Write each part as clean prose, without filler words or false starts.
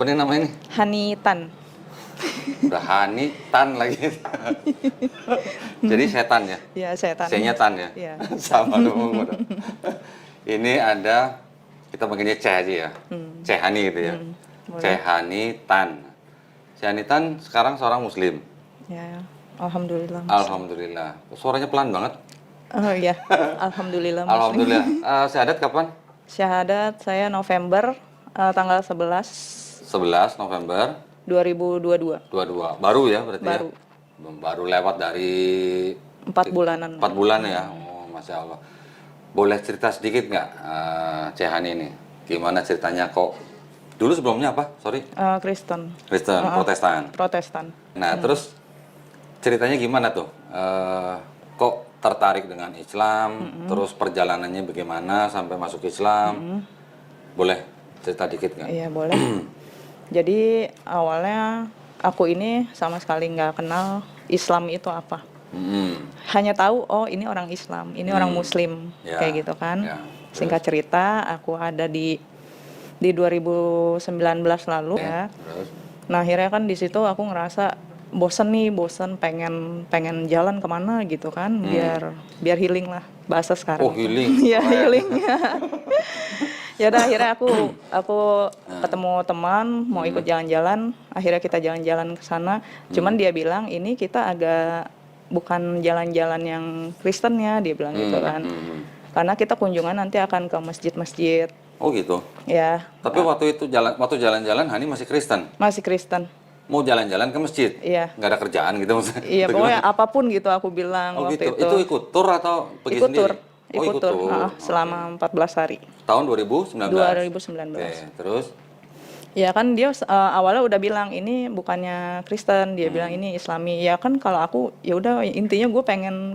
Apa nih namanya nih? Hani Tan. Udah Hani Tan lagi. Jadi setan ya? Ya, setan. C-nya Tan ya? Iya. Sama dong. Ini ada, kita panggilnya C aja ya? C Hani gitu ya? C Boleh. Hani Tan. C Hani Tan sekarang seorang muslim. Ya, alhamdulillah. Alhamdulillah. Suaranya pelan banget. Oh iya, alhamdulillah Muslim. Alhamdulillah. Syahadat kapan? Syahadat saya November tanggal 11 11 November 2022. 22. Baru ya berarti Baru. ya? Baru lewat dari 4 bulanan. 4 bulan ya? Oh, Masya Allah. Boleh cerita sedikit nggak, Cehan ini? Gimana ceritanya kok? Dulu sebelumnya apa? Sorry? Kristen. Kristen, Protestan. Protestan. Nah, terus ceritanya gimana tuh? Kok tertarik dengan Islam? Terus perjalanannya bagaimana sampai masuk Islam? Boleh cerita dikit nggak? Iya, boleh. Jadi awalnya aku ini sama sekali nggak kenal Islam itu apa. Hanya tahu, oh ini orang Islam, ini orang Muslim, Ya, kayak gitu kan. ya. Singkat cerita, aku ada di 2019 lalu ya. Terus? Nah akhirnya kan di situ aku ngerasa bosen pengen jalan kemana gitu kan, biar healing lah bahasa sekarang. Oh, healing. Iya, Keren. healing. Ya udah akhirnya aku ketemu teman mau ikut jalan-jalan, akhirnya kita jalan-jalan ke sana. Cuman dia bilang ini kita agak bukan jalan-jalan yang Kristen ya, dia bilang gitu kan. Karena kita kunjungan nanti akan ke masjid-masjid. Oh gitu. Ya, Tapi waktu jalan-jalan Hani masih Kristen. masih Kristen. Mau jalan-jalan ke masjid. Iya. Nggak ada kerjaan gitu maksudnya. Iya, Atau pokoknya gimana? apapun gitu aku bilang Oh waktu gitu. itu. Itu ikut tur atau pergi Ikut sendiri? tur. Oh, ikut tur. Selama 14 hari. Tahun 2019. 2019. Oke, terus? Ya kan dia awalnya udah bilang ini bukannya Kristen, dia bilang ini Islami. Ya kan kalau aku ya udah intinya gue pengen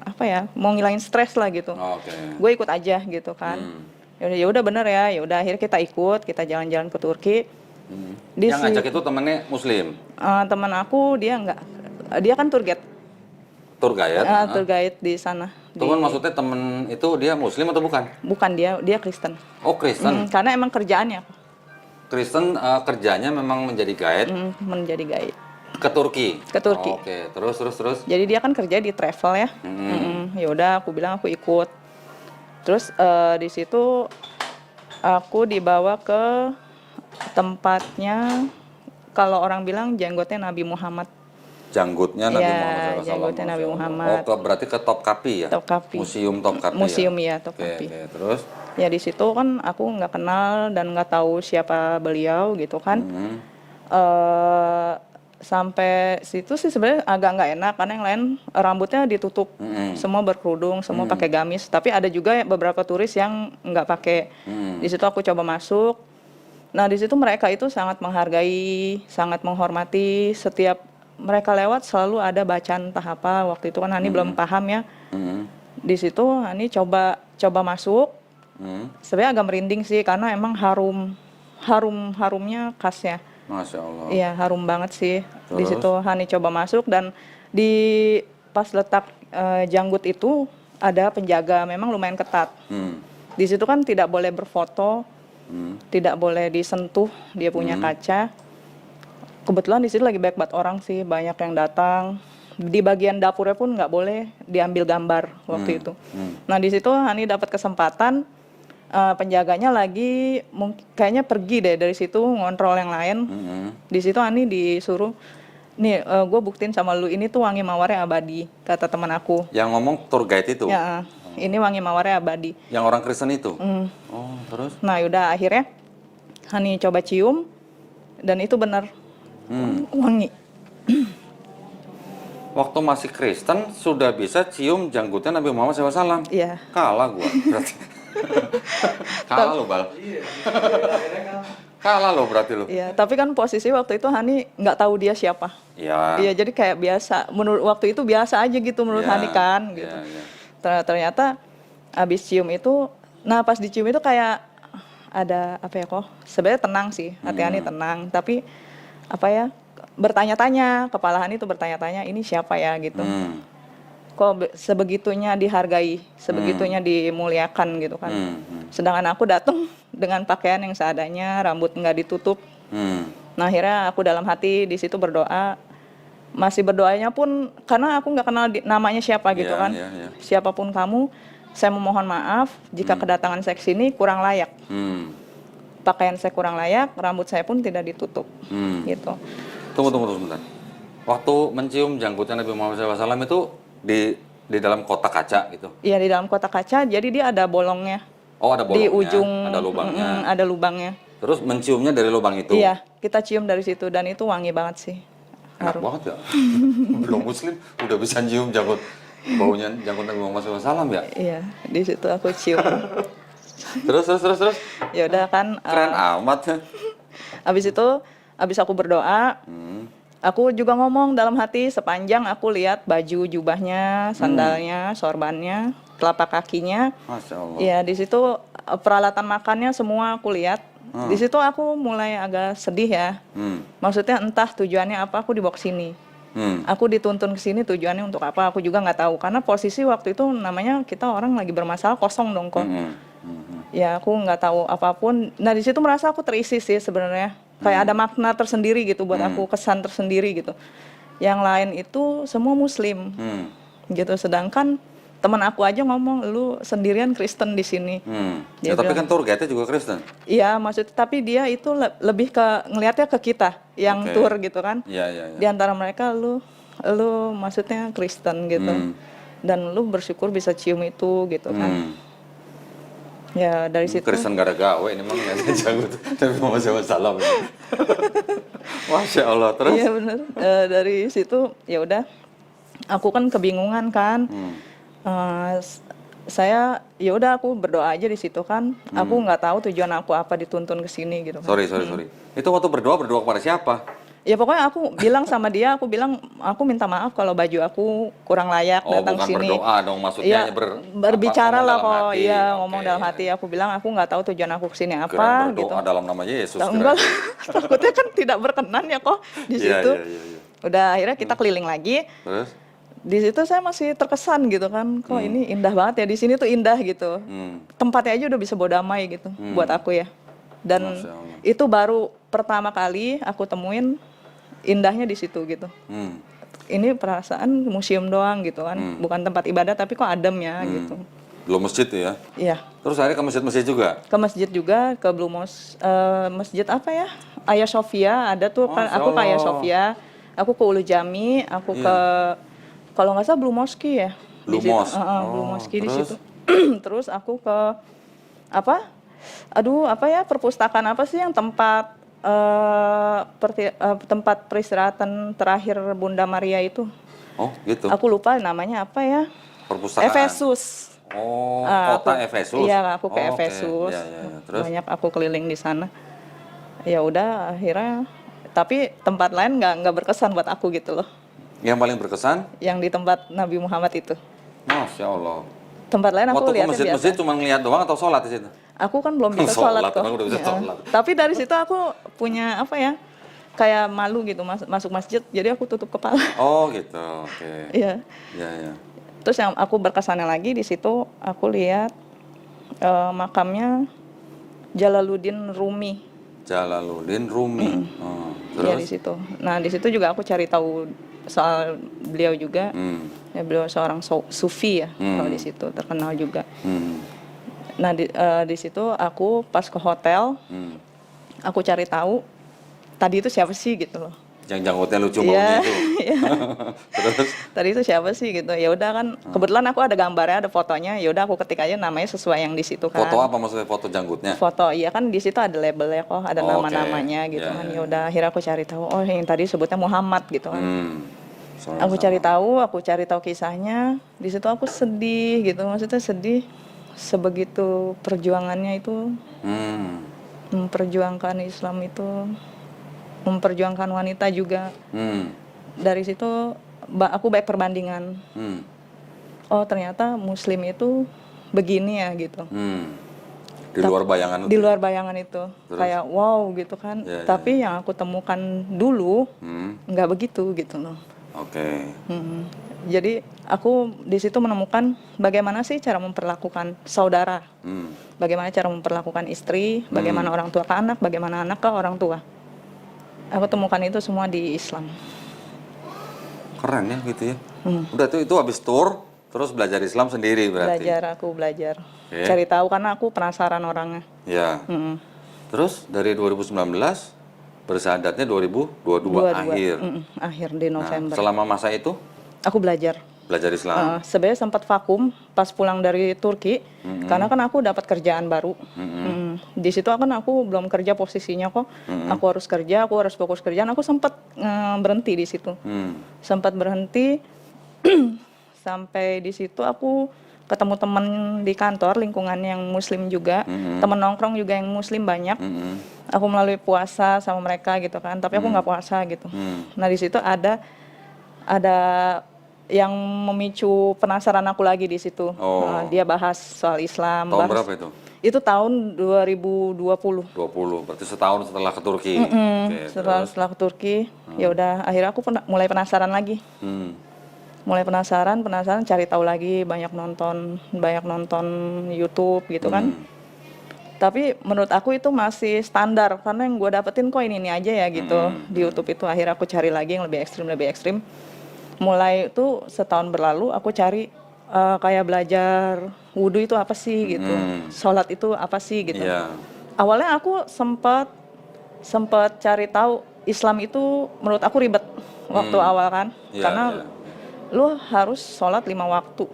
apa ya, mau ngilangin stres lah gitu. Oke. Gue ikut aja gitu kan. Ya udah bener ya udah akhirnya kita jalan-jalan ke Turki. Di Yang ngajak itu temennya Muslim, teman aku dia kan tour guide. tour guide. Tour guide di sana. Cuman maksudnya temen itu dia Muslim atau bukan? Bukan, dia Kristen. Oh Kristen. Karena emang kerjaannya Kristen kerjanya memang menjadi guide menjadi guide ke Turki. ke Turki. Oke, terus. Jadi dia kan kerja di travel ya. Ya udah aku bilang aku ikut. Terus di situ aku dibawa ke tempatnya, kalau orang bilang jenggotnya Nabi Muhammad. Janggutnya Nabi Iya, Muhammad SAW. janggutnya Nabi Masya Allah. Muhammad. Oh, berarti ke Topkapi ya? Topkapi. Museum Topkapi Museum ya? ya, Topkapi. Oke, terus? Ya di situ kan aku nggak kenal dan nggak tahu siapa beliau gitu kan. Sampai situ sih sebenarnya agak nggak enak karena yang lain rambutnya ditutup, semua berkerudung, semua pakai gamis. Tapi ada juga beberapa turis yang nggak pakai. Di situ aku coba masuk. Nah di situ mereka itu sangat menghargai, sangat menghormati. Setiap mereka lewat selalu ada bacaan entah apa. Waktu itu kan Hani belum paham ya. Di situ Hani coba masuk. Sebenarnya agak merinding sih karena emang harumnya khasnya. Masya Allah. Iya, harum banget sih. Di Terus? situ Hani coba masuk dan di pas letak janggut itu ada penjaga, memang lumayan ketat. Di situ kan tidak boleh berfoto, tidak boleh disentuh, dia punya kaca. Kebetulan di situ lagi banyak banget orang sih, banyak yang datang. Di bagian dapurnya pun nggak boleh diambil gambar waktu itu. Nah di situ Hani dapat kesempatan. Penjaganya lagi kayaknya pergi deh dari situ ngontrol yang lain. Di situ Ani disuruh nih gue buktiin sama lu ini tuh wangi mawarnya abadi, kata teman aku. Yang ngomong tour guide itu? Ya, ini wangi mawarnya abadi. Yang orang Kristen itu? Oh, terus? Nah yaudah akhirnya Hani coba cium dan itu benar wangi. Waktu masih Kristen sudah bisa cium janggutnya Nabi Muhammad SAW? Iya. Kalah gua berarti. Kalah lo Bal. Kalah lo berarti lo. Iya, tapi kan posisi waktu itu Hani nggak tahu dia siapa. Iya. Iya, jadi kayak biasa. Menurut waktu itu biasa aja gitu menurut Iya, Hani kan, iya, gitu. iya. Ternyata abis cium itu, nah pas dicium itu kayak ada apa ya kok? Sebenarnya tenang sih, hati Hani tenang. Tapi apa ya? Bertanya-tanya, kepala Hani itu bertanya-tanya, ini siapa ya gitu. Kok sebegitunya dihargai, sebegitunya dimuliakan gitu kan. Sedangkan aku datang dengan pakaian yang seadanya, rambut nggak ditutup, Nah akhirnya aku dalam hati di situ berdoa, masih berdoanya pun karena aku nggak kenal namanya siapa gitu Iya, kan. iya, iya. Siapapun kamu, saya memohon maaf jika kedatangan saya ke sini kurang layak. Pakaian saya kurang layak, rambut saya pun tidak ditutup, gitu. Tunggu sebentar. Waktu mencium janggutnya Nabi Muhammad SAW itu di dalam kotak kaca gitu. Iya di dalam kotak kaca, jadi dia ada bolongnya. Oh, ada Di bolongnya, ujung, ada lubangnya. ada lubangnya. Terus menciumnya dari lubang itu. Iya, kita cium dari situ dan itu wangi banget sih. Enak banget ya. Belum muslim udah bisa cium janggut, baunya janggut Nabi Muhammad SAW ya. Iya, di situ aku cium. Terus. Ya udah kan. Keren amat. Abis aku berdoa, aku juga ngomong dalam hati sepanjang aku lihat baju jubahnya, sandalnya, sorbannya, telapak kakinya. Masya Allah. Ya di situ peralatan makannya semua aku lihat. Di situ aku mulai agak sedih ya. Maksudnya entah tujuannya apa aku dibawa ke sini. Aku dituntun ke sini tujuannya untuk apa? Aku juga nggak tahu karena posisi waktu itu namanya kita orang lagi bermasalah kosong dong kok. Ya aku nggak tahu apapun. Nah di situ merasa aku terisi sih sebenarnya. Kayak ada makna tersendiri gitu buat aku, kesan tersendiri gitu. Yang lain itu semua Muslim, gitu. Sedangkan teman aku aja ngomong, lu sendirian Kristen di sini. Ya, tapi kan tour guide-nya juga Kristen. Iya, maksudnya tapi dia itu lebih ke ngelihatnya ke kita yang tour gitu kan. Iya. Di antara mereka lu maksudnya Kristen gitu. Dan lu bersyukur bisa cium itu gitu kan. Ya dari situ. Kristen gara gawe ini memang nggak janggut Nabi Muhammad SAW. Masya Allah. Terus? Iya benar. Dari situ ya udah, aku kan kebingungan kan. Saya ya udah aku berdoa aja di situ kan. Aku nggak tahu tujuan aku apa dituntun ke sini gitu kan. Sorry. Itu waktu berdoa kepada siapa? Ya pokoknya aku bilang sama dia, aku bilang aku minta maaf kalau baju aku kurang layak datang bukan sini. berdoa dong, maksudnya berbicara lah kok. hati. Iya, ngomong dalam hati. Aku bilang aku nggak tahu tujuan aku kesini apa Kirain gitu. berdoa dalam nama Yesus. Enggak, takutnya kan tidak berkenan ya kok di situ. Iya. Udah akhirnya kita keliling lagi. Terus? Di situ saya masih terkesan gitu kan, kok ini indah banget ya, di sini tuh indah gitu. Tempatnya aja udah bisa bawa damai gitu buat aku ya. Dan itu baru pertama kali aku temuin indahnya di situ gitu. Ini perasaan museum doang gitu kan, bukan tempat ibadah tapi kok adem ya gitu. Belum masjid tuh ya? Iya. Terus akhirnya ke masjid juga? Ke masjid juga, ke Blue Mosque, masjid apa ya? Hagia Sophia ada tuh, aku ke Hagia Sophia, aku ke Ulu Jami, aku ke kalau nggak salah Blue Mosque ya. Blue Mosque. Blue Mosque di situ. Terus aku ke apa? Apa ya, perpustakaan apa sih yang tempat tempat peristirahatan terakhir Bunda Maria itu? Oh, gitu. Aku lupa namanya apa ya? Perpustakaan. Efesus. Oh, kota Efesus. Iya, aku ke Oke. Efesus. Ya. Terus? Banyak aku keliling di sana. Ya udah akhirnya, tapi tempat lain nggak berkesan buat aku gitu loh. Yang paling berkesan? Yang di tempat Nabi Muhammad itu. Masya Allah. Tempat lain aku Waktu ke lihatnya masjid-masjid biasa. cuma ngeliat doang atau sholat di situ? Aku kan belum bisa sholat kok. Sholat, udah bisa Ya. sholat. Tapi dari situ aku punya apa ya? Kayak malu gitu masuk masjid, jadi aku tutup kepala. Oh gitu, oke. Iya. Iya. Terus yang aku berkesannya lagi di situ aku lihat makamnya Jalaluddin Rumi. Jalaluddin Rumi. Iya Terus? di situ. Nah di situ juga aku cari tahu soal beliau juga. Ya, beliau seorang sufi ya, kalau di situ terkenal juga. Nah di situ aku pas ke hotel, aku cari tahu tadi itu siapa sih gitu loh. Yang janggutnya lucu baunya itu. Iya. Terus? Tadi itu siapa sih gitu. Ya udah kan kebetulan aku ada gambarnya, ada fotonya. Ya udah aku ketik aja namanya sesuai yang di situ kan. Foto apa maksudnya, foto janggutnya? Foto, iya kan di situ ada labelnya kok, ada Oh, nama-namanya gitu Ya, kan. ya, Ya udah akhirnya aku cari tahu, oh yang tadi sebutnya Muhammad gitu kan. Sama-sama. Aku cari tahu kisahnya. Di situ aku sedih gitu, maksudnya sedih sebegitu perjuangannya itu, memperjuangkan Islam itu, memperjuangkan wanita juga. Dari situ aku baik perbandingan. Oh ternyata Muslim itu begini ya gitu. Di luar bayangan itu. Di luar bayangan itu. Terus? Kayak wow gitu kan. Ya, Tapi yang aku temukan dulu nggak begitu gitu loh. Oke. Jadi aku di situ menemukan bagaimana sih cara memperlakukan saudara, bagaimana cara memperlakukan istri, bagaimana orang tua ke anak, bagaimana anak ke orang tua. Aku temukan itu semua di Islam. Keren ya gitu ya. Udah itu habis tour, terus belajar Islam sendiri berarti. Aku belajar. Oke. Cari tahu karena aku penasaran orangnya. Ya. Mm-mm. Terus dari 2019 bersyahadatnya 2022 akhir. Akhir di Nah, November. selama masa itu Aku belajar. Islam. Sebenarnya sempat vakum pas pulang dari Turki, karena kan aku dapat kerjaan baru. Di situ kan aku belum kerja posisinya kok. Aku harus kerja, aku harus fokus kerjaan. Aku sempat berhenti di situ. Sempat berhenti sampai di situ aku ketemu teman di kantor lingkungan yang Muslim juga, teman nongkrong juga yang Muslim banyak. Aku melalui puasa sama mereka gitu kan, tapi aku nggak puasa gitu. Nah di situ ada yang memicu penasaran aku lagi di situ. Dia bahas soal Islam. Tahun berapa itu? Itu tahun 2020. 20, berarti setahun setelah ke Turki. Oke, Setelah ke Turki, ya udah akhirnya aku mulai penasaran lagi. Mulai penasaran, cari tahu lagi, banyak nonton YouTube gitu kan. Tapi menurut aku itu masih standar karena yang gue dapetin kok ini aja ya gitu. Di YouTube itu akhirnya aku cari lagi yang lebih ekstrim. Mulai itu setahun berlalu aku cari kayak belajar wudhu itu apa sih gitu, sholat itu apa sih gitu. Awalnya aku sempat cari tahu Islam itu menurut aku ribet waktu awal kan, karena lu harus sholat 5 waktu.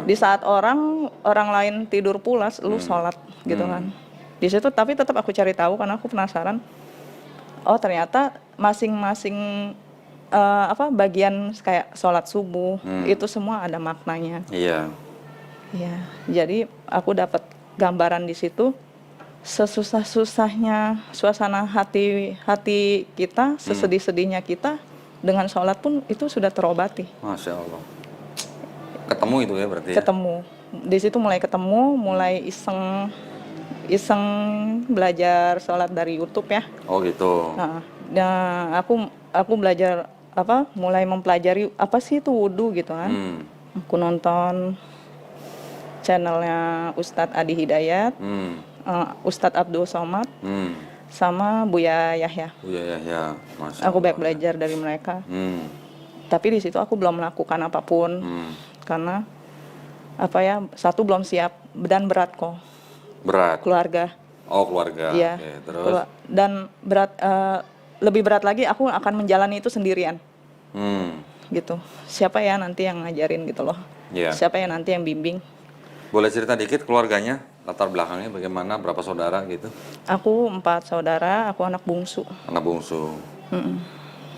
Di saat orang lain tidur pulas, lu sholat gitu kan. Di situ tapi tetap aku cari tahu karena aku penasaran. Oh ternyata masing-masing bagian kayak sholat subuh itu semua ada maknanya. Iya. Jadi aku dapat gambaran di situ. Sesusah-susahnya suasana hati kita, sesedih-sedihnya kita, dengan sholat pun itu sudah terobati. Masya Allah. Ketemu itu ya berarti. Ketemu. Di situ mulai ketemu, mulai iseng belajar sholat dari YouTube ya. Oh gitu. Nah, aku belajar mulai mempelajari apa sih itu wudhu gitu kan. Aku nonton channelnya Ustadz Adi Hidayat, Ustadz Abdul Somad, sama Buya Yahya. Aku banyak belajar dari mereka. Tapi di situ aku belum melakukan apapun karena satu belum siap dan berat kok. Berat. Keluarga. Oh keluarga. Iya. Oke, terus. Dan berat. Lebih berat lagi aku akan menjalani itu sendirian. Gitu. Siapa ya nanti yang ngajarin gitu loh. Siapa ya nanti yang bimbing. Boleh cerita dikit keluarganya, latar belakangnya bagaimana, berapa saudara gitu? Aku 4 saudara, aku anak bungsu. Anak bungsu.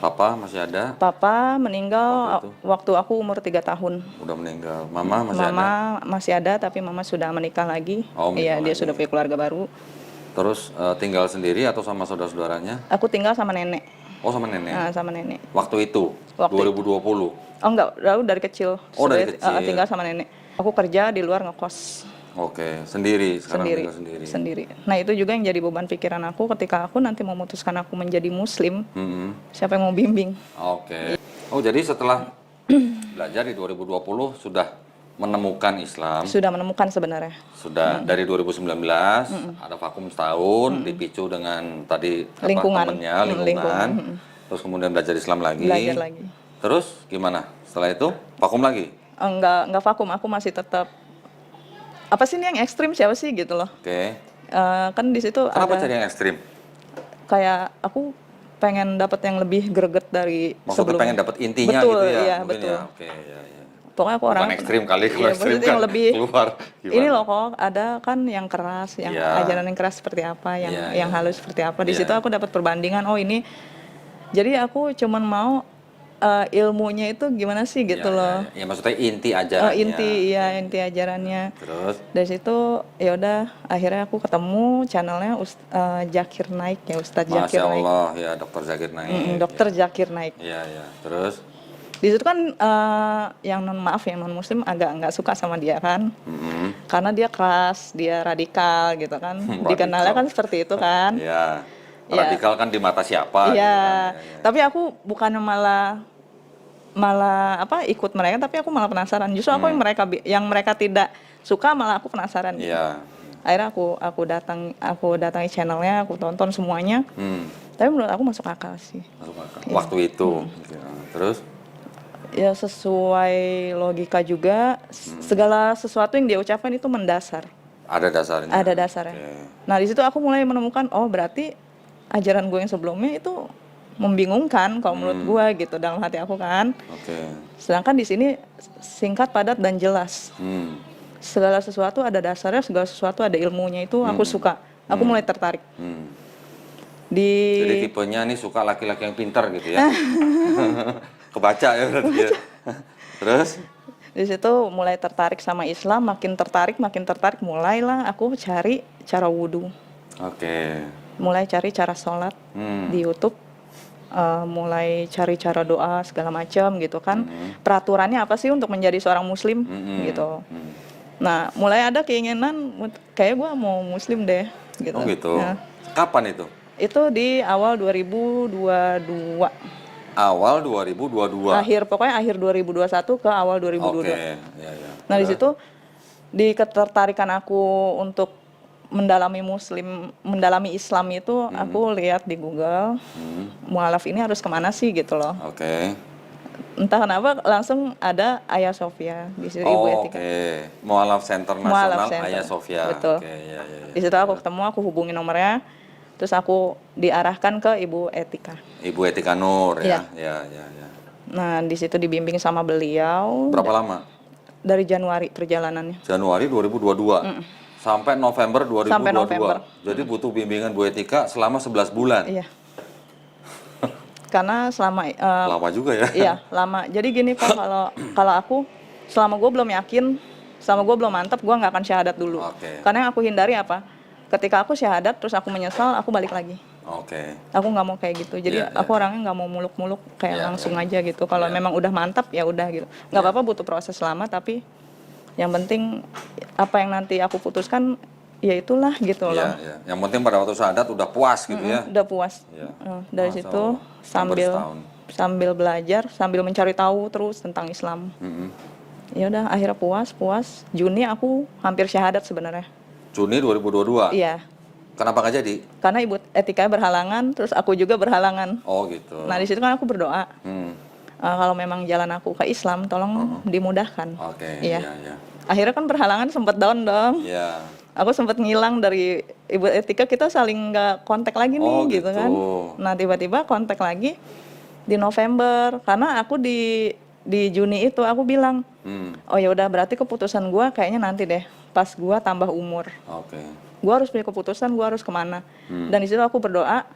Papa masih ada? Papa meninggal waktu aku umur 3 tahun. Udah meninggal. Mama masih ada? Mama masih ada tapi mama sudah menikah lagi. Iya, dia sudah punya keluarga baru. Terus tinggal sendiri atau sama saudara-saudaranya? Aku tinggal sama nenek. Oh sama nenek? Sama nenek. Waktu itu? 2020? Oh enggak, dari kecil. Dari kecil? Tinggal sama nenek. Aku kerja di luar ngekos. Oke, sendiri? Sekarang tinggal Sendiri. Nah itu juga yang jadi beban pikiran aku ketika aku nanti memutuskan aku menjadi muslim. Siapa yang mau bimbing? Oke. Oh jadi setelah belajar di 2020 sudah menemukan Islam. Sudah menemukan sebenarnya. Sudah dari 2019 ada vakum setahun dipicu dengan tadi lingkungan. Terus kemudian belajar Islam lagi. Belajar lagi. Terus gimana? Setelah itu vakum lagi? Enggak vakum, aku masih tetap apa sih ini yang ekstrim siapa sih gitu loh. Oke. Kan di situ kenapa cari yang ekstrim? Kayak aku pengen dapat yang lebih greget dari maksudnya pengen dapat intinya betul, gitu ya? Iya, betul. Ya. Oke, ya. Pokoknya aku orang ekstrim kali, kalau ekstrim kan yang lebih keluar. Gimana? Ini loh kok ada kan yang keras, yang ajaran yang keras seperti apa, yang halus seperti apa. Di situ aku dapat perbandingan. Oh ini, jadi aku cuman mau ilmunya itu gimana sih gitu loh. Ya maksudnya inti ajarannya. Inti ajarannya. Terus dari situ ya udah akhirnya aku ketemu channelnya Zakir Naik ya, Ustadz Zakir Naik. Masya Allah ya, Dokter Zakir Naik. Dokter Zakir Naik. Iya. Terus di situ kan yang non muslim agak nggak suka sama dia kan, karena dia keras, dia radikal gitu kan. Dikenalnya kan seperti itu kan. Iya. Radikal kan di mata siapa? Iya. Gitu kan. Tapi aku bukan malah ikut mereka, tapi aku malah penasaran. Justru aku yang mereka tidak suka malah aku penasaran. Iya. Akhirnya aku datangi channelnya, aku tonton semuanya. Tapi menurut aku masuk akal sih. Masuk akal. Waktu itu. Oke. Terus? Ya sesuai logika juga, segala sesuatu yang dia ucapkan itu mendasar. Ada dasarnya. Ada dasarnya. Oke. Nah di situ aku mulai menemukan, oh berarti ajaran gue yang sebelumnya itu membingungkan kalau menurut gue gitu dalam hati aku kan. Oke. Sedangkan di sini singkat, padat dan jelas. Segala sesuatu ada dasarnya, segala sesuatu ada ilmunya, itu aku suka. Aku mulai tertarik. Jadi tipenya nih suka laki-laki yang pintar gitu ya. Kebaca ya berarti ya. Terus? Di situ mulai tertarik sama Islam, makin tertarik, mulailah aku cari cara wudhu. Oke. Mulai cari cara sholat di YouTube, mulai cari cara doa segala macam gitu kan. Peraturannya apa sih untuk menjadi seorang muslim gitu. Nah, mulai ada keinginan kayak gue mau muslim deh gitu. Oh gitu. Ya. Kapan itu? Itu di awal 2022. Awal 2022. Pokoknya akhir 2021 ke awal 2022. Oke, ya. Nah, di situ di ketertarikan aku untuk mendalami Islam itu aku lihat di Google, mualaf ini harus kemana sih gitu loh. Oke. Entah kenapa langsung ada Hagia Sophia di situ, Ibu Etika. Oke. Mualaf Center Nasional Hagia Sophia. Betul. Oke, ya. Di situ aku ketemu, aku hubungi nomornya, terus aku diarahkan ke Ibu Etika. Ibu Etika Nur ya. Iya. Ya. Nah, di situ dibimbing sama beliau. Berapa lama? Dari Januari perjalanannya. Januari 2022. Sampai November 2022. Sampai November. Jadi butuh bimbingan Bu Etika selama 11 bulan. Iya. Karena selama Lama juga ya. Iya, lama. Jadi gini Pak, kalau aku selama gue belum yakin, selama gue belum mantap, gue nggak akan syahadat dulu. Oke. Karena yang aku hindari apa? Ketika aku syahadat terus aku menyesal, aku balik lagi. Oke. Aku nggak mau kayak gitu. Jadi Iya, aku orangnya nggak mau muluk-muluk, kayak langsung aja gitu. Kalau memang udah mantap ya udah gitu. Nggak apa-apa butuh proses lama, tapi yang penting apa yang nanti aku putuskan ya itulah gitu loh. Iya. Yang penting pada waktu syahadat udah puas gitu ya. Udah puas. Iya. Dari Masya situ Allah. sambil belajar, sambil mencari tahu terus tentang Islam. Ya udah akhirnya puas. Juni aku hampir syahadat sebenarnya. Juni 2022. Iya. Kenapa nggak jadi? Karena Ibu Etika berhalangan, terus aku juga berhalangan. Oh gitu. Nah di situ kan aku berdoa. Kalau memang jalan aku ke Islam, tolong dimudahkan. Oke. Iya. Iya. Akhirnya kan berhalangan sempat down dong. Iya. Aku sempat ngilang dari Ibu Etika, kita saling nggak kontak lagi nih Oh, gitu kan. Nah tiba-tiba kontak lagi di November, karena aku di Juni itu aku bilang, oh ya udah berarti keputusan gue kayaknya nanti deh pas gue tambah umur. Oke. Gue harus punya keputusan, gue harus kemana. Dan di situ aku berdoa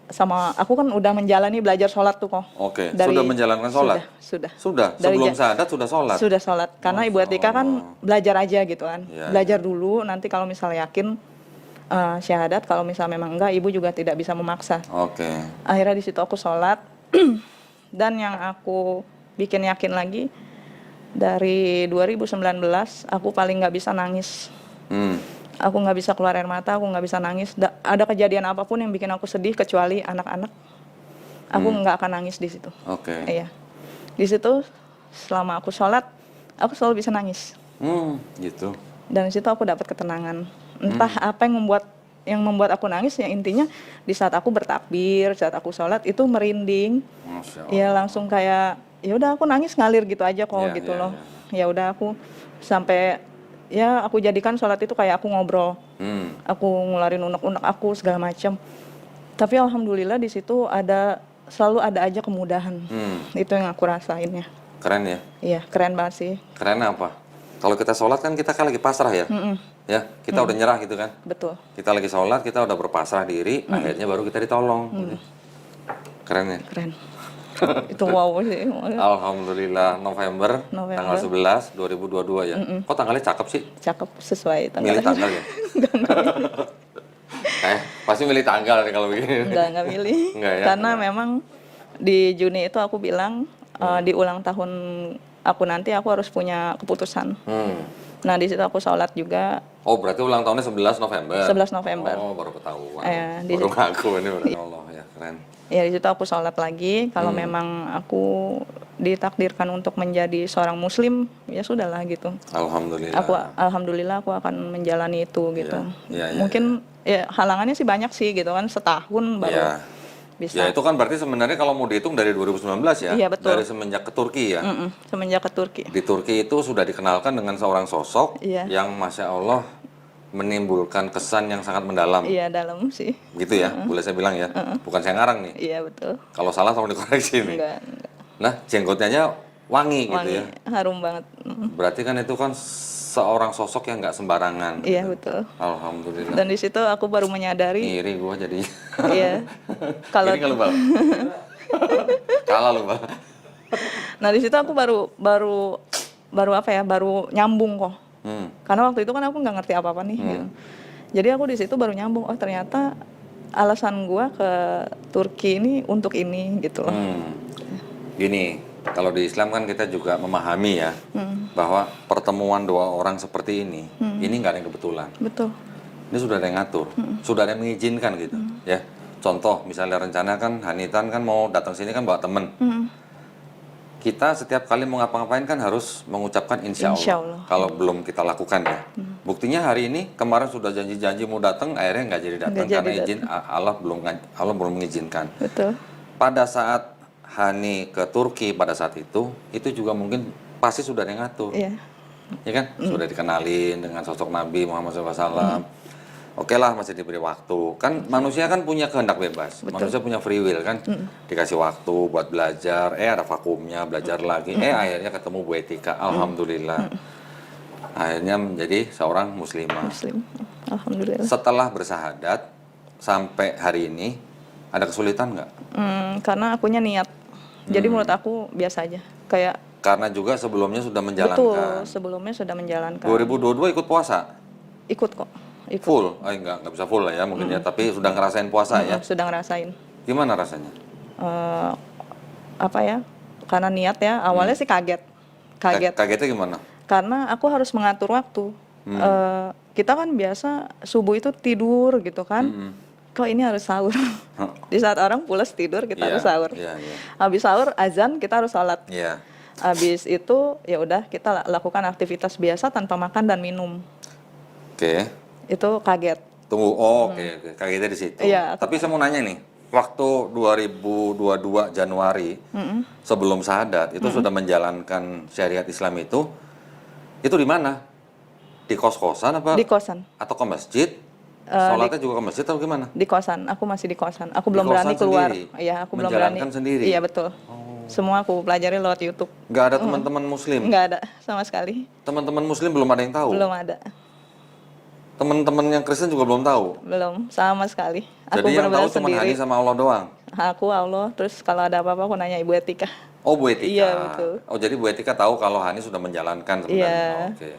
sama, aku kan udah menjalani belajar sholat tuh kok. Oke. Sudah menjalankan sholat? Sudah. Sebelum syahadat sudah sholat? Sudah sholat. Karena Ibu Etika kan belajar aja gitu kan. Ya, Belajar dulu, nanti kalau misalnya yakin syahadat, kalau misalnya memang enggak, Ibu juga tidak bisa memaksa. Oke. Akhirnya di situ aku sholat. Dan yang aku bikin yakin lagi, dari 2019 aku paling nggak bisa nangis. Aku nggak bisa keluar air mata, aku nggak bisa nangis. Ada kejadian apapun yang bikin aku sedih kecuali anak-anak, aku nggak akan nangis di situ. Oke. Iya. Di situ selama aku sholat, aku selalu bisa nangis. Gitu. Dan di situ aku dapat ketenangan. Entah apa yang membuat aku nangis, ya intinya di saat aku bertakbir, saat aku sholat itu merinding. Masya Allah. Ya langsung kayak ya udah aku nangis ngalir gitu aja kok gitu loh. Ya udah aku sampai ya aku jadikan sholat itu kayak aku ngobrol. Aku ngeluarin unek-unek aku segala macam. Tapi alhamdulillah di situ selalu ada aja kemudahan. Itu yang aku rasain ya. Keren ya? Iya, keren banget sih. Keren apa? Kalau kita sholat kan kita kan lagi pasrah ya? Ya, kita udah nyerah gitu kan? Betul. Kita lagi sholat, kita udah berpasrah diri, akhirnya baru kita ditolong. Gitu. Keren ya? Keren. Itu wow sih. Alhamdulillah, November. Tanggal 11, 2022 ya. Kok tanggalnya cakep sih? Cakep, sesuai Milih tanggalnya. tanggal ya? Pasti milih tanggal nih kalau begini. Enggak milih. Enggak ya? Karena memang di Juni itu aku bilang di ulang tahun aku nanti aku harus punya keputusan. Nah di situ aku sholat juga. Oh berarti ulang tahunnya 11 November? 11 November. Oh baru ketahuan. Di baru ngaku ini berarti. Allah ya keren. Ya di situ aku sholat lagi. Kalau memang aku ditakdirkan untuk menjadi seorang muslim, ya sudahlah gitu. Alhamdulillah. Alhamdulillah aku akan menjalani itu gitu. Iya, Mungkin ya halangannya sih banyak sih gitu kan, setahun baru bisa. Ya itu kan berarti sebenarnya kalau mau dihitung dari 2019 ya, Iya, betul. dari semenjak ke Turki ya. Semenjak ke Turki. Di Turki itu sudah dikenalkan dengan seorang sosok Iya. yang Masya Allah menimbulkan kesan yang sangat mendalam. Iya, dalam sih. Gitu ya, boleh saya bilang ya. Bukan saya ngarang nih. Iya, betul. Kalau salah tolong dikoreksi nih. Enggak. Nah, jenggotnya aja wangi gitu Wangi, ya. harum banget. Berarti kan itu kan seorang sosok yang nggak sembarangan. Iya, gitu. betul. Alhamdulillah. Dan di situ aku baru menyadari, Iri gua jadi. iya. Kalau Iri kalau Bal. Kalah lu Bal. nah di situ aku baru apa ya? Baru nyambung kok. Karena waktu itu kan aku nggak ngerti apa-apa nih. Gitu. Jadi aku di situ baru nyambung. Oh ternyata alasan gua ke Turki ini untuk ini gitu loh. Gini, kalau di Islam kan kita juga memahami ya bahwa pertemuan dua orang seperti ini nggak ada yang kebetulan. Betul. Ini sudah ada yang ngatur, sudah ada yang mengizinkan gitu, ya. Contoh, misalnya rencana kan Hanitan kan mau datang sini kan bawa temen. Kita setiap kali mau ngapa-ngapain kan harus mengucapkan insya Allah. Kalau belum kita lakukan ya. Buktinya hari ini kemarin sudah janji-janji mau datang, akhirnya nggak jadi datang karena izin Allah belum mengizinkan. Betul. Pada saat Hani ke Turki pada saat itu juga mungkin pasti sudah ada yang ngatur. Iya. Ya kan? Sudah dikenalin dengan sosok Nabi Muhammad SAW. Oke lah, masih diberi waktu. Kan manusia kan punya kehendak bebas. Betul. Manusia punya free will kan. Dikasih waktu buat belajar, ada vakumnya, belajar lagi. Akhirnya ketemu Bu Etika. Alhamdulillah. Akhirnya menjadi seorang muslimah. Muslim. Alhamdulillah. Setelah bersahadat sampai hari ini ada kesulitan nggak? Karena akunya niat. Jadi menurut aku biasa aja. Kayak karena juga sebelumnya sudah menjalankan. betul, sebelumnya sudah menjalankan. 2022 ikut puasa? Ikut kok. Ikut. Full? Nggak bisa full lah ya mungkin ya, tapi sudah ngerasain puasa ya? Sudah ngerasain. Gimana rasanya? Apa ya? Karena niat ya, awalnya sih kaget. Kagetnya gimana? Karena aku harus mengatur waktu. Kita kan biasa subuh itu tidur gitu kan. Kok ini harus sahur? Di saat orang pulas tidur kita harus sahur. Habis sahur azan kita harus sholat. Habis itu ya udah kita lakukan aktivitas biasa tanpa makan dan minum. Oke. Itu kaget. Tunggu, oke. Kagetnya di situ. Iya, tapi saya mau nanya nih, waktu 2022 Januari sebelum syahadat itu sudah menjalankan syariat Islam itu di mana? Di kos-kosan apa? Di kosan. Atau ke masjid? Sholatnya juga ke masjid atau gimana? Di kosan, aku masih di kosan. Aku belum berani keluar. Iya, aku belum berani. Menjalankan sendiri? Iya, betul. Semua aku pelajari lewat YouTube. Nggak ada teman-teman muslim? Nggak ada, sama sekali. Teman-teman muslim belum ada yang tahu? Belum ada. Teman-teman yang Kristen juga belum tahu? Belum, sama sekali. Jadi yang tahu cuma Hani sama Allah doang? Aku, Allah, terus kalau ada apa-apa aku nanya Ibu Etika. Oh, Bu Etika. Iya, betul. Oh, jadi Bu Etika tahu kalau Hani sudah menjalankan sebenarnya? Iya. Oke.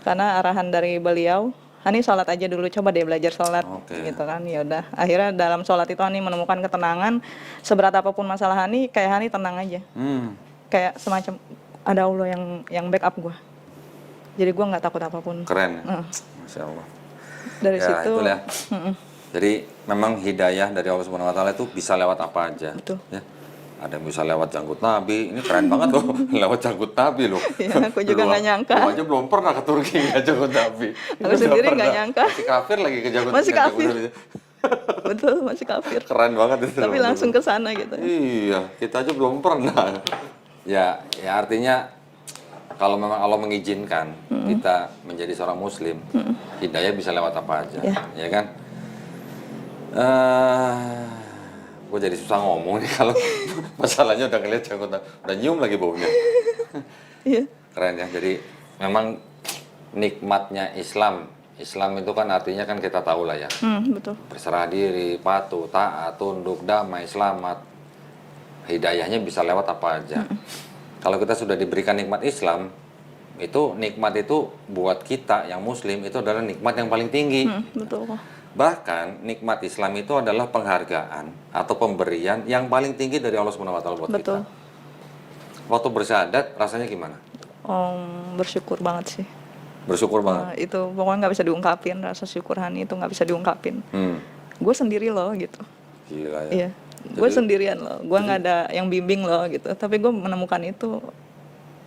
Karena arahan dari beliau, Hani sholat aja dulu, coba deh belajar sholat. Gitu kan, ya udah. Akhirnya dalam sholat itu Hani menemukan ketenangan. Seberat apapun masalah Hani, kayak Hani tenang aja. Kayak semacam ada Allah yang backup gue. Jadi gue nggak takut apapun. Keren ya? Masya Allah. Dari ya, situ. Itulah. Jadi memang hidayah dari Allah Subhanahu Wa Taala itu bisa lewat apa aja. Betul. Ya. Ada yang bisa lewat janggut Nabi. Ini keren banget loh, lewat janggut Nabi loh. Ya, aku juga nggak nyangka. Aku aja belum pernah ke Turki nggak janggut Nabi. Aku sendiri nggak nyangka. Masih kafir lagi ke janggut. Masih kafir. Betul, masih kafir. Keren banget itu. Tapi langsung ke sana gitu. Iya, kita aja belum pernah. Ya artinya kalau memang Allah mengizinkan kita menjadi seorang muslim, hidayah bisa lewat apa aja, ya kan? Gue jadi susah ngomong nih kalau masalahnya udah ngeliat janggut, udah nyium lagi baunya. Iya. Keren ya, jadi memang nikmatnya Islam itu kan artinya kan kita tahu lah ya. Betul. Berserah diri, patuh, taat, tunduk, damai, selamat. Hidayahnya bisa lewat apa aja. Kalau kita sudah diberikan nikmat Islam, itu nikmat itu buat kita yang muslim itu adalah nikmat yang paling tinggi. Betul. Bahkan nikmat Islam itu adalah penghargaan atau pemberian yang paling tinggi dari Allah Subhanahu Wa Taala buat kita. Waktu bersyahadat rasanya gimana? Bersyukur banget sih. Bersyukur banget. Itu pokoknya nggak bisa diungkapin, rasa syukur Hani itu nggak bisa diungkapin. Gue sendiri loh gitu. Gila ya. Iya. Gue sendirian loh, gue nggak ada yang bimbing loh gitu. Tapi gue menemukan itu,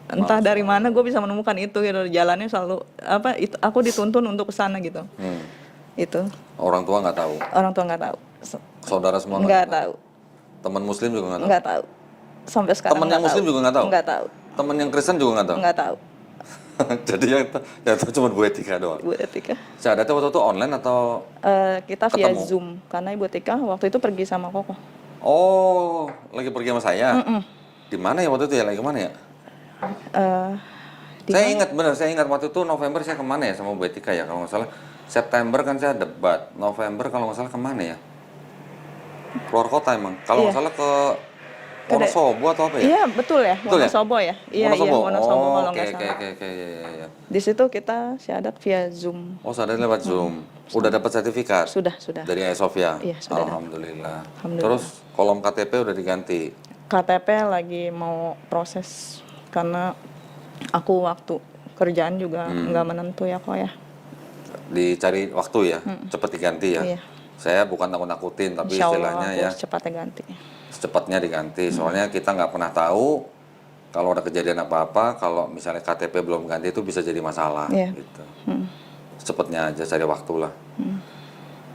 entah dari mana gue bisa menemukan itu gitu. Jalannya selalu apa? Itu aku dituntun untuk kesana gitu. Itu. Orang tua nggak tahu. Orang tua nggak tahu. Saudara semua nggak tahu. Teman Muslim juga nggak tahu. Nggak tahu. Sampai sekarang Teman yang nggak Muslim tahu. juga nggak tahu. Nggak tahu. Teman yang Kristen juga nggak tahu. Nggak tahu. Jadi yang tahu cuma Bu Etika doang. Ibu Etika. Syahadatnya waktu itu online atau? Kita via Ketemu. Zoom karena Ibu Etika waktu itu pergi sama Koko. Oh, lagi pergi sama saya. Di mana ya waktu itu ya? Lagi kemana ya? Saya ingat benar, saya ingat waktu itu November saya kemana ya sama Bu Etika ya kalau nggak salah. September kan saya debat. November kalau nggak salah kemana ya? Keluar kota emang. Kalau nggak salah ke Wonosobo atau apa ya? Iya betul ya, Betul ya? Wonosobo ya. Iya Wonosobo. Wonosobo Oh, kalau oke nggak oke salah. oke iya. Di situ kita syahadat via Zoom. Oh, sadar lewat Zoom. Udah dapat sertifikat Sudah. dari Ayasofya. Iya, sudah dapat. Alhamdulillah. Alhamdulillah. Terus kolom KTP udah diganti. KTP lagi mau proses karena aku waktu kerjaan juga nggak menentu ya kok ya. Dicari waktu ya, cepet diganti ya. Iya. Saya bukan takut-takutin, tapi Insya Allah istilahnya aku ya secepatnya ganti. secepatnya diganti. Soalnya kita nggak pernah tahu kalau ada kejadian apa-apa, kalau misalnya KTP belum ganti itu bisa jadi masalah. Iya. Gitu. Secepatnya aja cari waktu lah.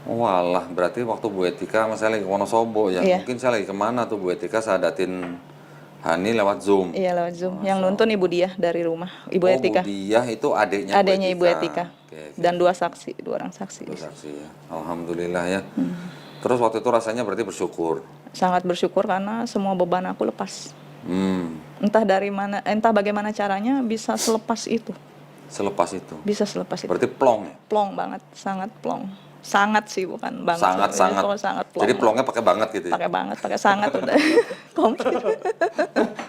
Oh walah, berarti waktu Bu Etika saya lagi ke Wonosobo ya. Iya. Mungkin saya lagi kemana tuh Bu Etika sadatin Hani lewat Zoom. Iya lewat Zoom. Yang nonton Ibu Diah dari rumah. Ibu Oh, Etika. Bu Diah itu adiknya Adanya Ibu Etika. Oke. Dan dua orang saksi. Itu saksi ya. Alhamdulillah ya. Terus waktu itu rasanya berarti bersyukur. Sangat bersyukur karena semua beban aku lepas. Entah bagaimana caranya bisa selepas itu. Selepas itu. Bisa selepas itu. Berarti plong ya? Plong banget, sangat plong. Sangat sih bukan banget. Sangat-sangat. Pokoknya sangat plong. Jadi plongnya pakai banget gitu ya? Pakai banget, pakai sangat udah. Komplit.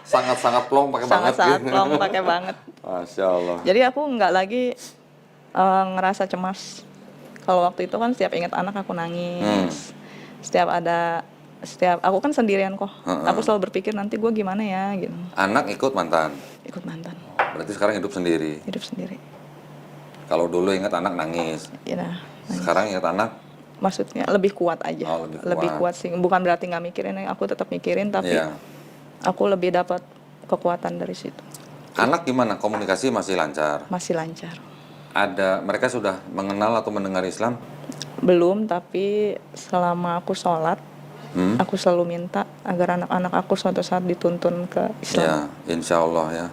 Sangat-sangat plong pakai banget Sangat gitu. plong, pakai banget. Masya Allah. Jadi aku nggak lagi ngerasa cemas. Kalau waktu itu kan setiap ingat anak aku nangis. Setiap aku kan sendirian kok. Aku selalu berpikir nanti gue gimana ya gitu. Anak ikut mantan? Ikut mantan. Berarti sekarang hidup sendiri? Hidup sendiri. Kalau dulu ingat anak nangis. Ya, nah, Sekarang ingat anak? maksudnya lebih kuat aja. Oh, lebih kuat. kuat sih. Bukan berarti nggak mikirin, aku tetap mikirin tapi Iya. aku lebih dapat kekuatan dari situ. Anak gimana? Komunikasi masih lancar? Masih lancar. Mereka sudah mengenal atau mendengar Islam? Belum, tapi selama aku sholat, aku selalu minta agar anak-anak aku suatu saat dituntun ke Islam. Ya, insya Allah ya.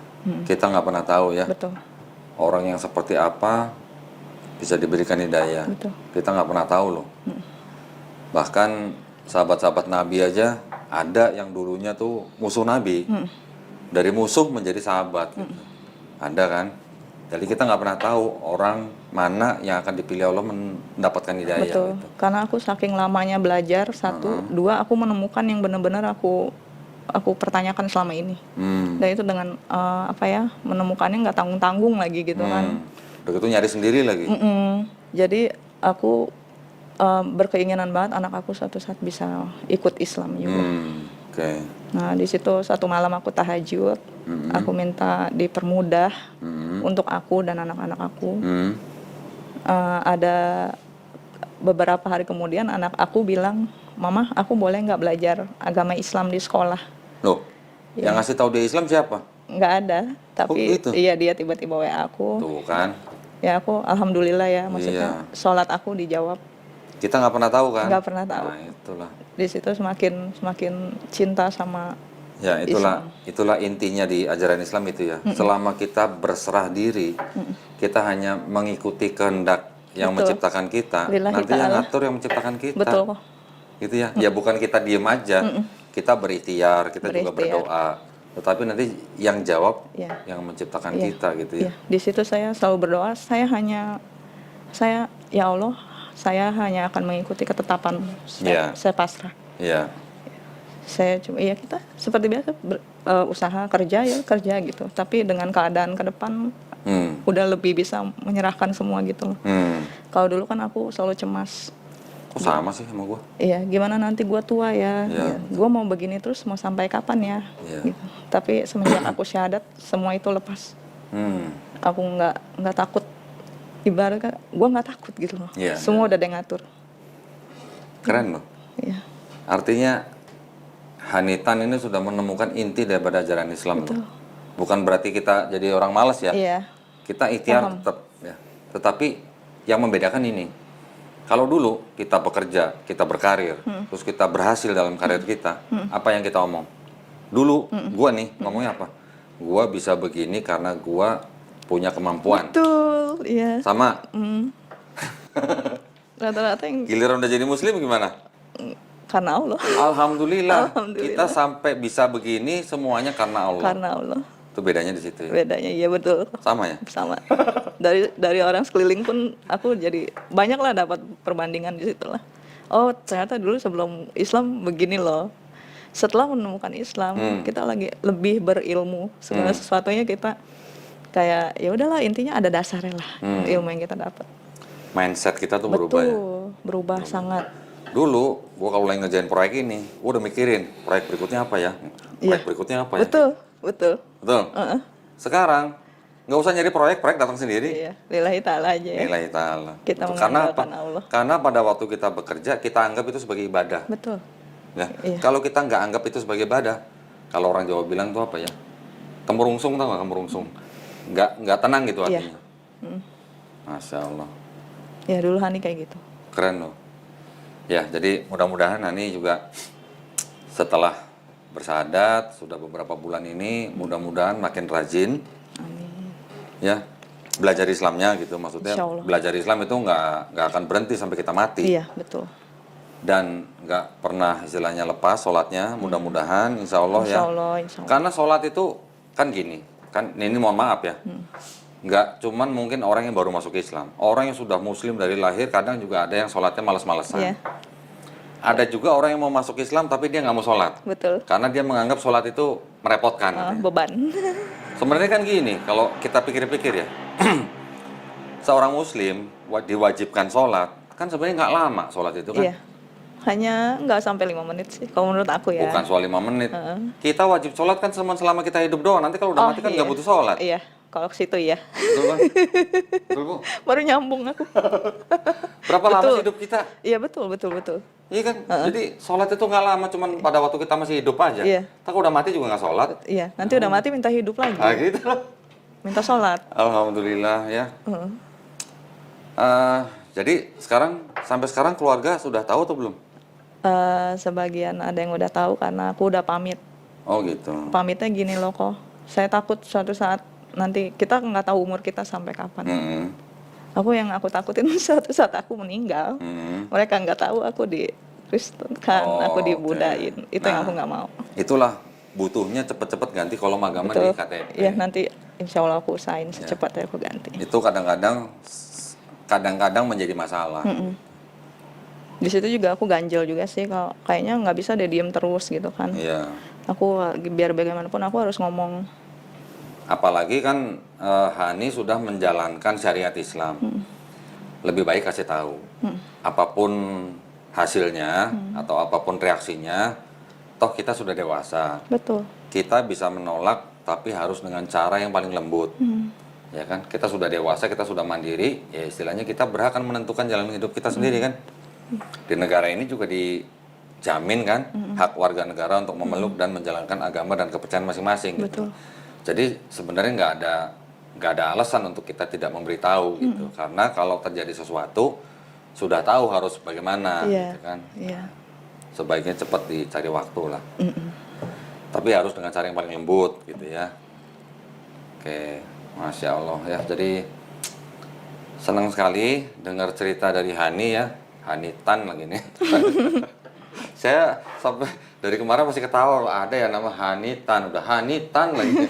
Kita nggak pernah tahu ya. Betul, Orang yang seperti apa bisa diberikan hidayah. betul. Kita nggak pernah tahu loh. Bahkan sahabat-sahabat Nabi aja ada yang dulunya tuh musuh Nabi. Dari musuh menjadi sahabat. Gitu. Ada kan? Jadi kita nggak pernah tahu orang mana yang akan dipilih Allah mendapatkan hidayah. Betul. Gitu. Karena aku saking lamanya belajar, satu, dua, aku menemukan yang benar-benar aku pertanyakan selama ini. Dan itu dengan menemukannya nggak tanggung-tanggung lagi gitu kan. Udah gitu nyari sendiri lagi. Jadi aku berkeinginan banget anak aku suatu saat bisa ikut Islam juga. Oke. Nah di situ satu malam aku tahajud, aku minta dipermudah untuk aku dan anak-anak aku. Ada beberapa hari kemudian anak aku bilang, Mama, aku boleh nggak belajar agama Islam di sekolah? Loh, yang ngasih tahu dia Islam siapa? Nggak ada, tapi gitu? iya dia tiba-tiba WA aku. Tuh kan. Ya aku alhamdulillah ya, maksudnya sholat aku dijawab. Kita nggak pernah tahu kan? Nggak pernah tahu. Nah, itulah. Di situ semakin cinta sama Ya, itulah intinya di ajaran Islam itu ya. Selama kita berserah diri, kita hanya mengikuti kehendak yang menciptakan kita. Lillahi Nanti yang ta'ala. ngatur yang menciptakan kita. Betul kok. Gitu ya. Ya bukan kita diem aja. Kita berikhtiar, kita juga berdoa. Tetapi nanti yang jawab yang menciptakan kita gitu ya. Iya. Di situ saya selalu berdoa, ya Allah, saya hanya akan mengikuti ketetapan. Saya pasrah. Iya. Saya cuma kita seperti biasa usaha kerja gitu. Tapi dengan keadaan ke depan udah lebih bisa menyerahkan semua gitu loh. Kalau dulu kan aku selalu cemas. Kok sama sih sama gue? Iya, gimana nanti gue tua ya? Gue mau begini terus mau sampai kapan ya? Gitu. Tapi semenjak aku syahadat semua itu lepas. Aku nggak takut. Ibaratnya gue nggak takut gitu loh. Semua udah ada yang ngatur. Keren loh. Iya. Artinya Hanitan ini sudah menemukan inti daripada ajaran Islam. Loh. Bukan berarti kita jadi orang malas ya. Iya. Kita ikhtiar tetap ya. Tetapi yang membedakan ini Kalau dulu kita bekerja, kita berkarir, terus kita berhasil dalam karir kita, apa yang kita omong? Dulu, gua nih ngomongnya apa? Gua bisa begini karena gua punya kemampuan. Betul, iya. Sama, Rata-rata yang giliran udah jadi muslim gimana? karena Allah. Alhamdulillah, Alhamdulillah. kita sampai bisa begini semuanya karena Allah. Karena Allah. Itu bedanya di situ. Ya? Bedanya iya betul. Sama ya? Sama. Dari orang sekeliling pun aku jadi banyak lah dapat perbandingan di situ lah. Oh, ternyata dulu sebelum Islam begini loh. Setelah menemukan Islam, kita lagi lebih berilmu. Segala sesuatunya kita kayak ya udahlah, intinya ada dasarnya lah ilmu yang kita dapat. Mindset kita tuh berubah ya. Berubah sangat. Dulu, gua kalau lagi ngerjain proyek ini, gua udah mikirin proyek berikutnya apa ya? Proyek berikutnya apa ya? Betul. Betul. Sekarang nggak usah nyari proyek datang sendiri. Iya, lillahi ta'ala aja ya. Lillahi ta'ala. Kita Karena apa? mengandalkan Allah. Karena pada waktu kita bekerja, kita anggap itu sebagai ibadah. Betul. Ya. Iya. Kalau kita nggak anggap itu sebagai ibadah, kalau orang Jawa bilang tuh apa ya? Kemurungsung, tau nggak kemurungsung? Nggak tenang gitu Iya. artinya. Masya Allah. Ya dulu Hani kayak gitu. Keren loh. Ya, jadi mudah-mudahan Hani juga setelah bersyahadat sudah beberapa bulan ini, mudah-mudahan makin rajin. Amin. Ya, belajar Islamnya gitu, maksudnya Insya Allah. belajar Islam itu nggak akan berhenti sampai kita mati. Iya, betul. Dan nggak pernah istilahnya lepas sholatnya, mudah-mudahan insya Allah ya. Insya Allah, insya Allah. Karena sholat itu kan gini, kan ini mohon maaf ya, nggak cuman mungkin orang yang baru masuk Islam, orang yang sudah Muslim dari lahir kadang juga ada yang sholatnya malas-malesan. Iya, Ada juga orang yang mau masuk Islam tapi dia nggak mau sholat, betul. karena dia menganggap sholat itu merepotkan. Katanya. Beban. Sebenarnya kan gini, kalau kita pikir-pikir ya, seorang Muslim diwajibkan sholat, kan sebenarnya nggak lama sholat itu kan. Iya. Hanya nggak sampai 5 menit sih, kalau menurut aku ya. Bukan soal 5 menit. Kita wajib sholat kan selama kita hidup doang. Nanti kalau udah mati kan nggak butuh sholat. Iya, kalau ke situ iya. Betul kan? Betul, Bu? Baru nyambung aku. Berapa lama Betul. sih hidup kita? Iya, betul. Iya kan? Jadi sholat itu nggak lama, cuman pada waktu kita masih hidup aja. Iya. Kalau udah mati juga nggak sholat. Iya, nanti udah mati minta hidup lagi. Nah gitu. Minta sholat. Alhamdulillah ya. Jadi sampai sekarang keluarga sudah tahu atau belum? Sebagian ada yang udah tahu karena aku udah pamit. Oh gitu. Pamitnya gini loh kok. Saya takut suatu saat nanti kita nggak tahu umur kita sampai kapan. Yang aku takutin suatu saat aku meninggal. Mereka nggak tahu aku di Kristen kan, aku di Budain. Itu yang aku nggak mau. Itulah butuhnya cepet-cepet ganti kolom agama di KTP. Iya, nanti insya Allah aku usahain secepatnya aku ganti. Itu kadang-kadang menjadi masalah. Di situ juga aku ganjel juga sih, kalau kayaknya nggak bisa deh diem terus gitu kan. Iya. Aku biar bagaimanapun aku harus ngomong. Apalagi kan Hani sudah menjalankan syariat Islam. Lebih baik kasih tahu. Apapun hasilnya atau apapun reaksinya, toh kita sudah dewasa. Betul. Kita bisa menolak tapi harus dengan cara yang paling lembut. Ya kan? Kita sudah dewasa, kita sudah mandiri, ya istilahnya kita berhak kan menentukan jalan hidup kita sendiri kan. Di negara ini juga dijamin kan hak warga negara untuk memeluk dan menjalankan agama dan kepercayaan masing-masing. Gitu. Betul. Jadi sebenarnya nggak ada alasan untuk kita tidak memberitahu gitu. Karena kalau terjadi sesuatu sudah tahu harus bagaimana, gitu kan. Iya. Sebaiknya cepat dicari waktu lah. Tapi harus dengan cara yang paling lembut gitu ya. Oke, Masya Allah ya. Jadi senang sekali dengar cerita dari Hani ya. Hani Tan lagi nih. Saya sampai dari kemarin masih ketawa, ada ya nama Hani Tan, udah Hani Tan lagi.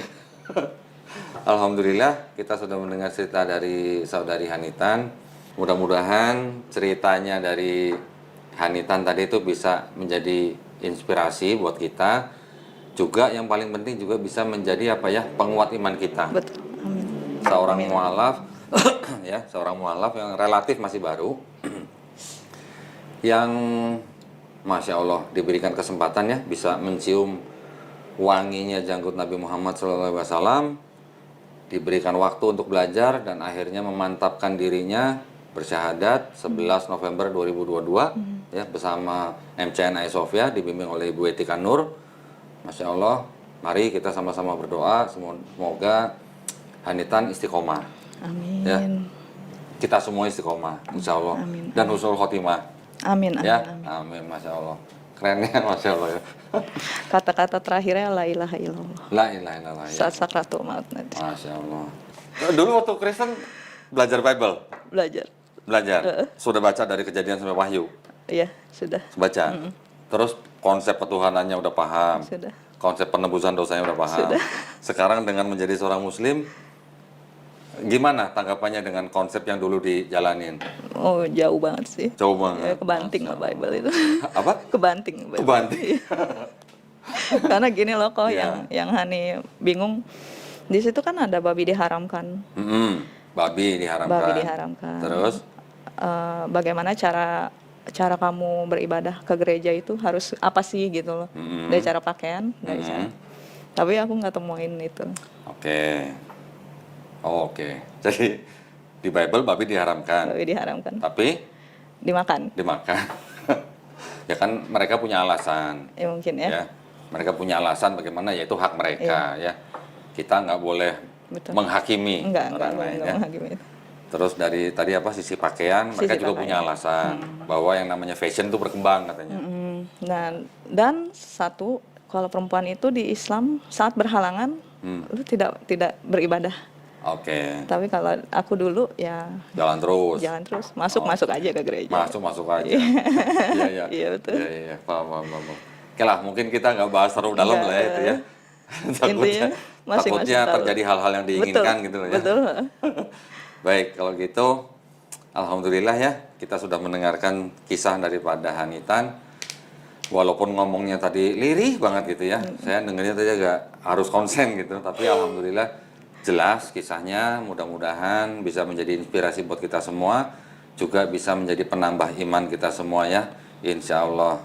Alhamdulillah kita sudah mendengar cerita dari saudari Hani Tan. Mudah-mudahan ceritanya dari Hani Tan tadi itu bisa menjadi inspirasi buat kita. Juga yang paling penting juga bisa menjadi penguat iman kita. Betul. Amin. Seorang mualaf ya, seorang mualaf yang relatif masih baru. Yang Masya Allah diberikan kesempatan ya bisa mencium wanginya janggut Nabi Muhammad SAW, diberikan waktu untuk belajar dan akhirnya memantapkan dirinya bersyahadat 11 November 2022 ya bersama MCN Ayasofya dibimbing oleh Ibu Etika Nur. Masya Allah, mari kita sama-sama berdoa semoga Hani Tan istiqomah. Amin. Ya. kita semua istiqomah, insya Allah. Amin. Dan husnul khotimah. Amin, amin, Ya, amin. amin, masya Allah. Keren ya, masya Allah ya. Kata-kata terakhirnya la ilaha illallah. La ilaha illallah. Ya. Saat sakratul maut nanti. Masya Allah. Dulu waktu Kristen belajar Bible, Belajar. belajar. Sudah baca dari Kejadian sampai Wahyu, Iya, sudah. baca. Terus konsep ketuhanannya udah paham, Sudah. konsep penebusan dosanya udah paham. Sudah. Sekarang dengan menjadi seorang Muslim, gimana tanggapannya dengan konsep yang dulu dijalanin? Oh, jauh banget sih. Jauh banget. Ya, kebanting lah Bible itu. Apa? Kebanting. Bible. Kebanting. Karena gini loh kok Iya. yang Hani bingung. Di situ kan ada babi diharamkan. Babi diharamkan. Babi diharamkan. Terus? Bagaimana cara kamu beribadah ke gereja itu harus apa sih gitu loh. Dari cara pakaian, dari cara. Tapi aku nggak temuin itu. Oke. Oh, oke. Jadi di Bible babi diharamkan, Babi diharamkan. tapi Dimakan. dimakan. Ya kan mereka punya alasan. Ya mungkin ya. Ya, mereka punya alasan bagaimana, yaitu hak mereka ya. Kita nggak boleh Betul. menghakimi Enggak orang lain ya. menghakimi itu. Terus dari tadi apa sisi pakaian, mereka Sisi juga pakaian. punya alasan bahwa yang namanya fashion itu berkembang katanya. Nah, dan satu kalau perempuan itu di Islam saat berhalangan itu tidak beribadah. Oke, Tapi kalau aku dulu ya jalan terus. jalan terus, masuk aja ke gereja. Masuk aja. Iya, iya. Iya, betul. Iya, paham. Oke lah, mungkin kita nggak bahas terlalu dalam Nggak. lah ya itu ya. Intinya masing-masing takutnya tahu. terjadi hal-hal yang diinginkan gitu loh ya. Betul. Baik, kalau gitu alhamdulillah ya, kita sudah mendengarkan kisah daripada Hanitan. Walaupun ngomongnya tadi lirih banget gitu ya. Saya dengarnya tadi agak harus konsen gitu, tapi alhamdulillah jelas kisahnya, mudah-mudahan bisa menjadi inspirasi buat kita semua, juga bisa menjadi penambah iman kita semua ya, insya Allah.